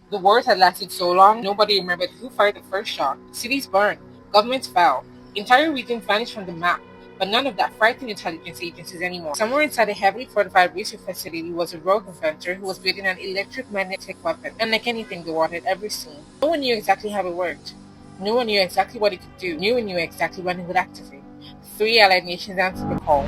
The wars had lasted so long, nobody remembered who fired the first shot. Cities burned, governments fell, entire regions vanished from the map. But none of that frightened intelligence agencies anymore. Somewhere inside a heavily fortified research facility was a rogue inventor who was building an electromagnetic weapon, unlike anything the world had ever seen. No one knew exactly how it worked. No one knew exactly what it could do. No one knew exactly when it would activate. Three allied nations answered the call.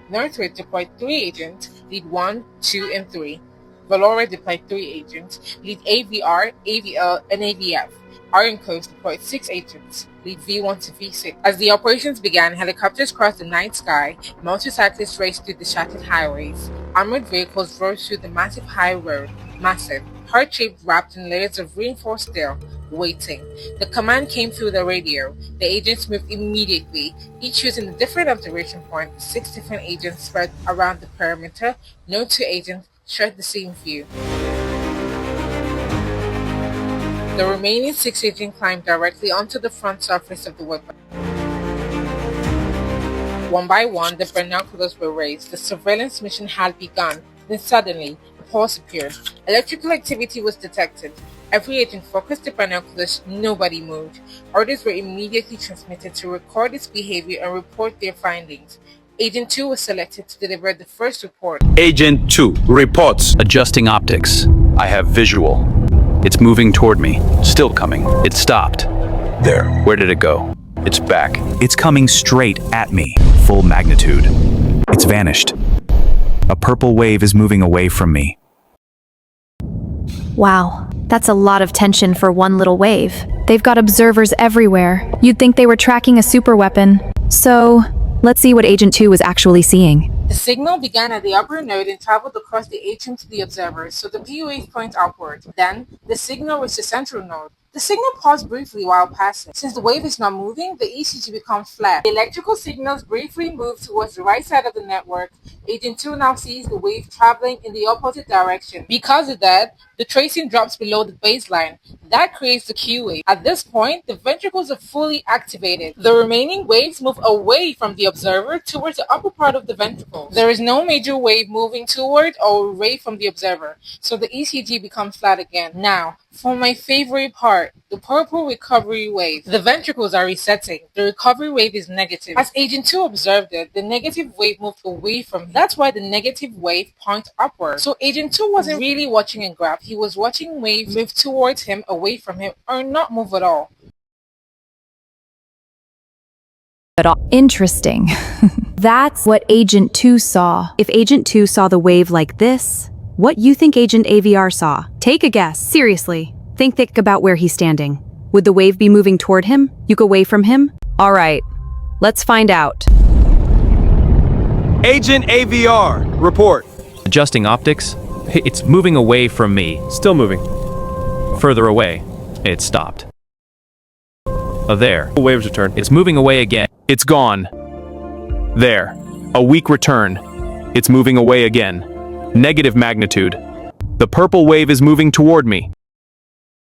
Northward deployed 3 agents, lead 1, 2, and 3. Valora deployed 3 agents, lead AVR, AVL, and AVF. Iron Coast deployed 6 agents, lead V1 to V6. As the operations began, helicopters crossed the night sky, motorcyclists raced through the shattered highways. Armored vehicles rode through the massive high road, massive, heart-shaped, wrapped in layers of reinforced steel, waiting. The command came through the radio. The agents moved immediately, each using a different observation point. 6 different agents spread around the perimeter. No 2 agents shared the same view. The remaining 6 agents climbed directly onto the front surface of the weapon. One by one, the binoculars were raised. The surveillance mission had begun. Then suddenly, a pause appeared. Electrical activity was detected. Every agent focused the binoculars. Nobody moved. Orders were immediately transmitted to record its behavior and report their findings. Agent 2 was selected to deliver the first report. Agent 2 reports. Adjusting optics. I have visual. It's moving toward me. Still coming. It stopped. There. Where did it go? It's back. It's coming straight at me. Full magnitude. It's vanished. A purple wave is moving away from me. Wow, that's a lot of tension for one little wave. They've got observers everywhere. You'd think they were tracking a superweapon. So, let's see what Agent 2 was actually seeing. The signal began at the upper node and traveled across the atrium to the observer, so the P wave points upward. Then, the signal reached the central node. The signal paused briefly while passing. Since the wave is not moving, the ECG becomes flat. The electrical signals briefly move towards the right side of the network. Agent 2 now sees the wave traveling in the opposite direction. Because of that, the tracing drops below the baseline. That creates the Q wave. At this point, the ventricles are fully activated. The remaining waves move away from the observer towards the upper part of the ventricle. There is no major wave moving toward or away from the observer, so the ECG becomes flat again. Now, for my favorite part, the purple recovery wave. The ventricles are resetting. The recovery wave is negative. As Agent 2 observed it, the negative wave moved away from him. That's why the negative wave points upward. So Agent 2 wasn't really watching a graph. He was watching waves move towards him, away from him, or not move at all. Interesting. That's what Agent 2 saw. If Agent 2 saw the wave like this, what you think Agent AVR saw? Take a guess, seriously. Think about where he's standing. Would the wave be moving toward him? You go away from him? All right, let's find out. Agent AVR, report. Adjusting optics. It's moving away from me. Still moving. Further away. It stopped. There. Waves return. It's moving away again. It's gone. There. A weak return. It's moving away again. Negative magnitude. The purple wave is moving toward me.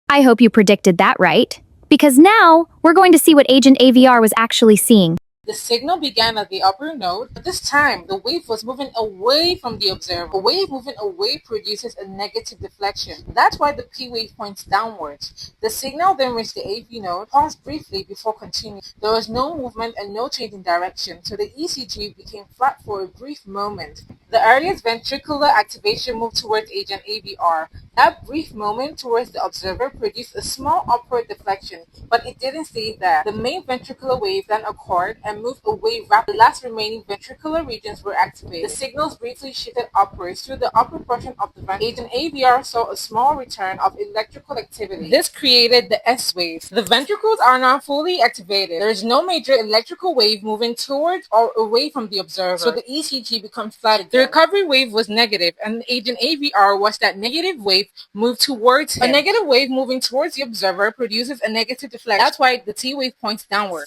I hope you predicted that right, because now we're going to see what Agent AVR was actually seeing. The signal began at the upper node, but this time the wave was moving away from the observer. A wave moving away produces a negative deflection. That's why the P wave points downwards. The signal then reached the AV node, paused briefly before continuing. There was no movement and no change in direction, so the ECG became flat for a brief moment. The earliest ventricular activation moved towards Agent AVR. That brief moment towards the observer produced a small upward deflection, but it didn't stay there. The main ventricular wave then occurred and moved away rapidly. The last remaining ventricular regions were activated. The signals briefly shifted upwards through the upper portion of the ventricle. Agent AVR saw a small return of electrical activity. This created the S wave. The ventricles are now fully activated. There is no major electrical wave moving towards or away from the observer, so the ECG becomes flat again. The recovery wave was negative, and Agent AVR watched that negative wave move towards him. A negative wave moving towards the observer produces a negative deflection. That's why the T wave points downward.